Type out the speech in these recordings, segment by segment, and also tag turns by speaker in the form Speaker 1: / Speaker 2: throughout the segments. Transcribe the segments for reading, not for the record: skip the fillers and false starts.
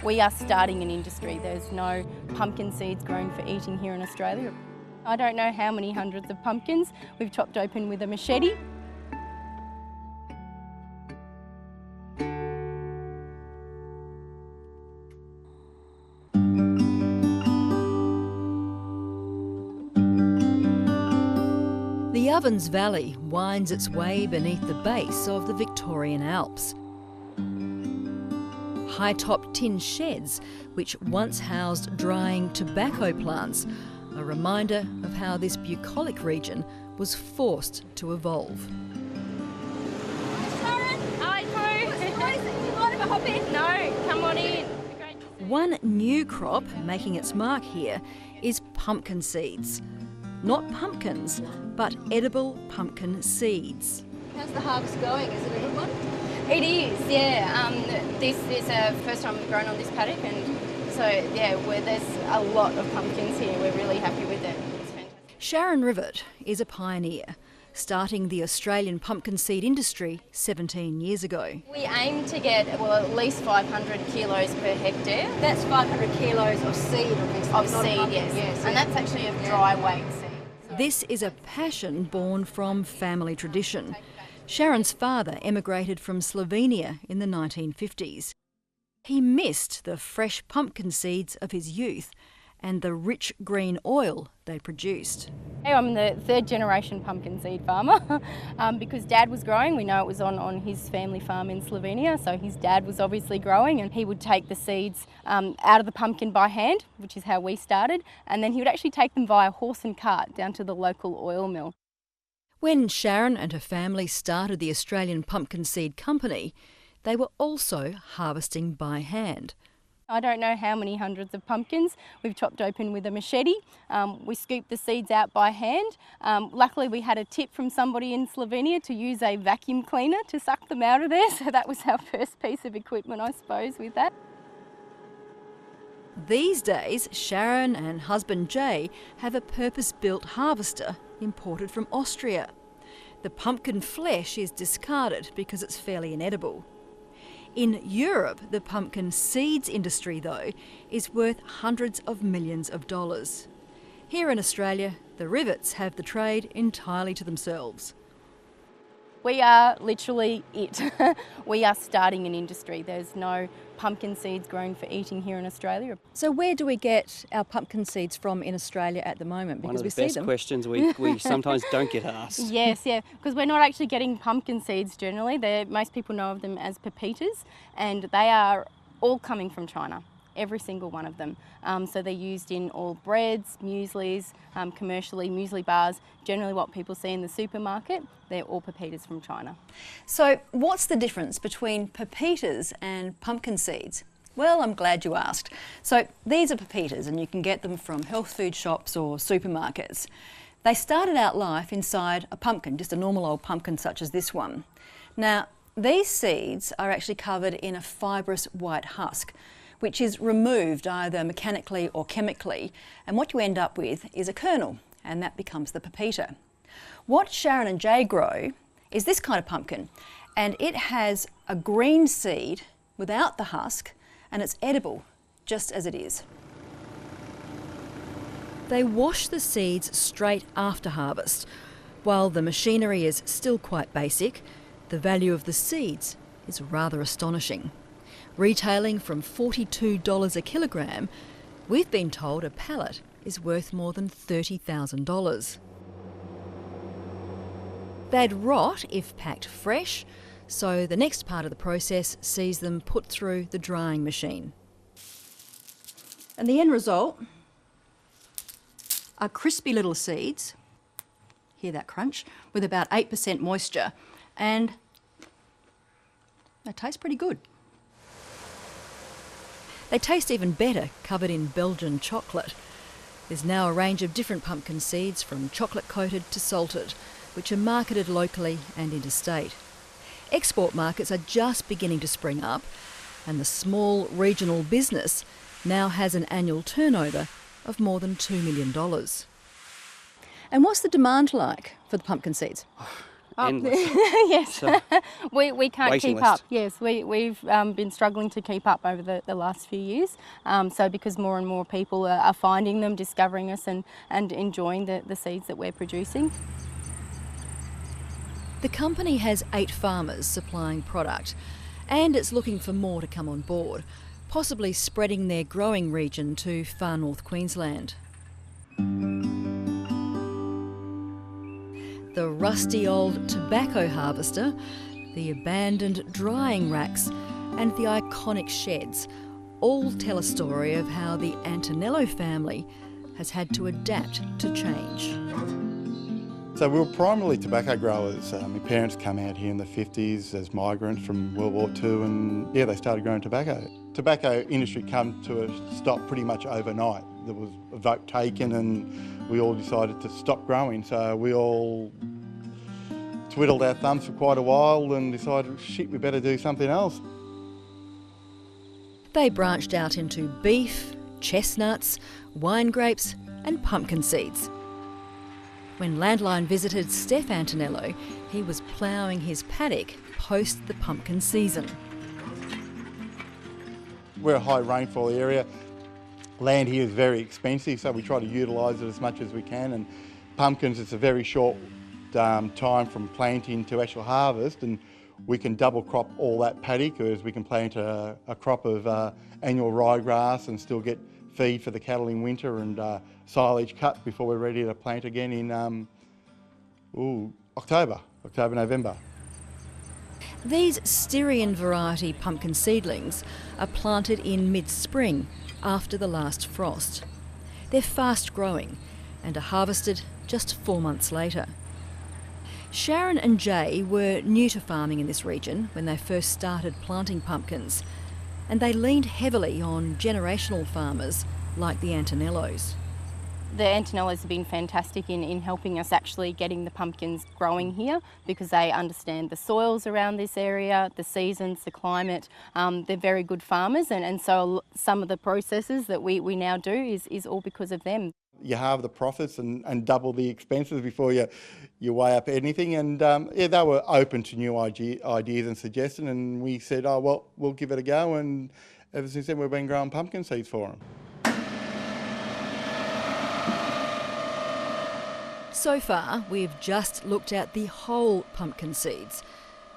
Speaker 1: We are starting an industry. There's no pumpkin seeds grown for eating here in Australia. I don't know how many hundreds of pumpkins we've chopped open with a machete.
Speaker 2: The Ovens Valley winds its way beneath the base of the Victorian Alps. High-top tin sheds, which once housed drying tobacco plants, a reminder of how this bucolic region was forced to evolve.
Speaker 1: Sharon! Hi, Prue! Do you mind if I hop in? No, come on in.
Speaker 2: One new crop making its mark here is pumpkin seeds. Not pumpkins, but edible pumpkin seeds.
Speaker 3: How's the harvest going? Is it a good one?
Speaker 1: It is, yeah. This is our first time we've grown on this paddock, and so yeah, there's a lot of pumpkins here. We're really happy with it. It's fantastic.
Speaker 2: Sharon Rivet is a pioneer, starting the Australian pumpkin seed industry 17 years ago.
Speaker 1: We aim to get, at least 500 kilos per hectare.
Speaker 3: That's 500 kilos of seed, obviously.
Speaker 1: Of seed, yes.
Speaker 3: Yes.
Speaker 1: And that's actually a dry weight seed.
Speaker 2: This is a passion born from family tradition. Sharon's father emigrated from Slovenia in the 1950s. He missed the fresh pumpkin seeds of his youth and the rich green oil they produced.
Speaker 1: I'm the third generation pumpkin seed farmer because Dad was growing. We know it was on his family farm in Slovenia, so his dad was obviously growing, and he would take the seeds out of the pumpkin by hand, which is how we started, and then he would actually take them via horse and cart down to the local oil mill.
Speaker 2: When Sharon and her family started the Australian Pumpkin Seed Company, they were also harvesting by hand.
Speaker 1: I don't know how many hundreds of pumpkins we've chopped open with a machete. We scooped the seeds out by hand. Luckily we had a tip from somebody in Slovenia to use a vacuum cleaner to suck them out of there, so that was our first piece of equipment, I suppose, with that.
Speaker 2: These days, Sharon and husband Jay have a purpose-built harvester imported from Austria. The pumpkin flesh is discarded because it's fairly inedible. In Europe, the pumpkin seeds industry, though, is worth hundreds of millions of dollars. Here in Australia, the Rivets have the trade entirely to themselves.
Speaker 1: We are literally it. We are starting an industry. There's no pumpkin seeds grown for eating here in Australia.
Speaker 2: So where do we get our pumpkin seeds from in Australia at the moment? Because
Speaker 4: One of
Speaker 2: we
Speaker 4: the
Speaker 2: see
Speaker 4: best
Speaker 2: them.
Speaker 4: questions we sometimes don't get asked.
Speaker 1: Yes, yeah, because we're not actually getting pumpkin seeds generally. Most people know of them as pepitas, and they are all coming from China. Every single one of them. So they're used in all breads, mueslis, commercially, muesli bars, generally what people see in the supermarket. They're all pepitas from China.
Speaker 2: So what's the difference between pepitas and pumpkin seeds? Well, I'm glad you asked. So these are pepitas, and you can get them from health food shops or supermarkets. They started out life inside a pumpkin, just a normal old pumpkin such as this one. Now, these seeds are actually covered in a fibrous white husk, which is removed either mechanically or chemically, and what you end up with is a kernel, and that becomes the pepita. What Sharon and Jay grow is this kind of pumpkin, and it has a green seed without the husk, and it's edible just as it is. They wash the seeds straight after harvest. While the machinery is still quite basic, the value of the seeds is rather astonishing. Retailing from $42 a kilogram, we've been told a pallet is worth more than $30,000. They'd rot if packed fresh, so the next part of the process sees them put through the drying machine. And the end result are crispy little seeds, hear that crunch, with about 8% moisture, and they taste pretty good. They taste even better covered in Belgian chocolate. There's now a range of different pumpkin seeds, from chocolate-coated to salted, which are marketed locally and interstate. Export markets are just beginning to spring up, and the small regional business now has an annual turnover of more than $2 million. And what's the demand like for the pumpkin seeds?
Speaker 4: endless.
Speaker 1: Yes,
Speaker 4: So,
Speaker 1: we can't
Speaker 4: waiting
Speaker 1: keep
Speaker 4: list.
Speaker 1: up. Yes, we've been struggling to keep up over the last few years. So because more and more people are finding them, discovering us and enjoying the seeds that we're producing.
Speaker 2: The company has 8 farmers supplying product, and it's looking for more to come on board, possibly spreading their growing region to far north Queensland. The rusty old tobacco harvester, the abandoned drying racks and the iconic sheds all tell a story of how the Antonello family has had to adapt to change.
Speaker 5: So we were primarily tobacco growers. My parents came out here in the 50s as migrants from World War II and they started growing tobacco. Tobacco industry came to a stop pretty much overnight. There was a vote taken and we all decided to stop growing. So we all twiddled our thumbs for quite a while and decided, shit, we better do something else.
Speaker 2: They branched out into beef, chestnuts, wine grapes and pumpkin seeds. When Landline visited Steph Antonello, he was ploughing his paddock post the pumpkin season.
Speaker 5: We're a high rainfall area. Land here is very expensive, so we try to utilise it as much as we can. And pumpkins, it's a very short time from planting to actual harvest, and we can double crop all that paddock, as we can plant a crop of annual ryegrass and still get feed for the cattle in winter and silage cut before we're ready to plant again in October, November.
Speaker 2: These Styrian variety pumpkin seedlings are planted in mid-spring after the last frost. They're fast growing and are harvested just 4 months later. Sharon and Jay were new to farming in this region when they first started planting pumpkins, and they leaned heavily on generational farmers like the Antonellos.
Speaker 1: The Antonellos have been fantastic in helping us actually getting the pumpkins growing here because they understand the soils around this area, the seasons, the climate. They're very good farmers and so some of the processes that we now do is all because of them.
Speaker 5: You halve the profits and double the expenses before you weigh up anything. And they were open to new ideas and suggestions, and we said, oh, well, we'll give it a go. And ever since then, we've been growing pumpkin seeds for them.
Speaker 2: So far, we've just looked at the whole pumpkin seeds,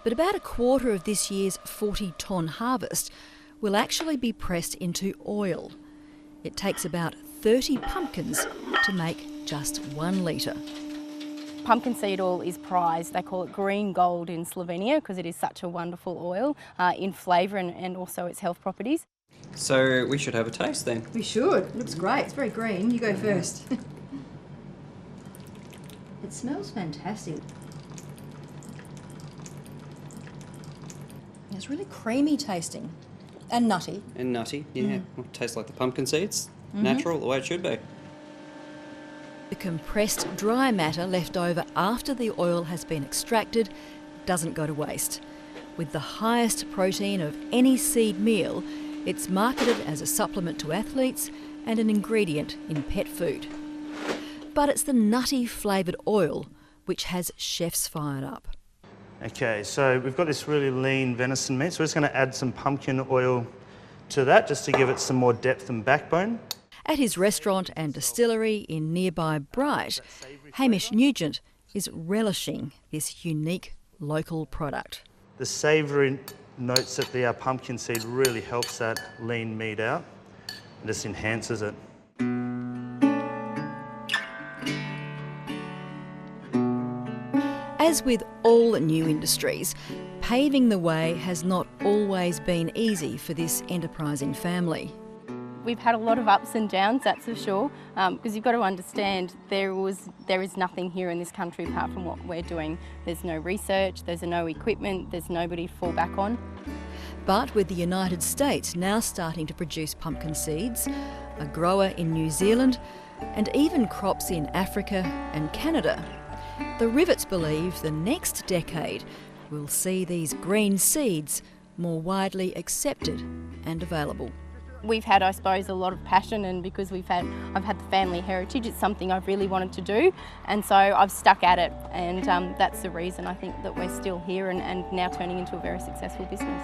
Speaker 2: but about a quarter of this year's 40-tonne harvest will actually be pressed into oil. It takes about 30 pumpkins to make just 1 litre.
Speaker 1: Pumpkin seed oil is prized. They call it green gold in Slovenia because it is such a wonderful oil in flavour and also its health properties.
Speaker 4: So we should have a taste then.
Speaker 3: We should. It looks great. It's very green. You go first. It smells fantastic. It's really creamy tasting and nutty.
Speaker 4: And nutty, yeah. Well, tastes like the pumpkin seeds. Natural, the way it should be.
Speaker 2: The compressed dry matter left over after the oil has been extracted doesn't go to waste. With the highest protein of any seed meal, it's marketed as a supplement to athletes and an ingredient in pet food. But it's the nutty flavoured oil which has chefs fired up.
Speaker 6: Okay, so we've got this really lean venison meat, so we're just going to add some pumpkin oil to that just to give it some more depth and backbone.
Speaker 2: At his restaurant and distillery in nearby Bright, Hamish Nugent is relishing this unique local product.
Speaker 6: The savoury notes that the pumpkin seed really helps that lean meat out and just enhances it.
Speaker 2: As with all new industries, paving the way has not always been easy for this enterprising family.
Speaker 1: We've had a lot of ups and downs, that's for sure, because you've got to understand there is nothing here in this country apart from what we're doing. There's no research, there's no equipment, there's nobody to fall back on.
Speaker 2: But with the United States now starting to produce pumpkin seeds, a grower in New Zealand, and even crops in Africa and Canada, the Rivets believe the next decade will see these green seeds more widely accepted and available.
Speaker 1: we've had, I suppose, a lot of passion, and because I've had the family heritage, it's something I've really wanted to do, and so I've stuck at it, and that's the reason I think that we're still here and now turning into a very successful business.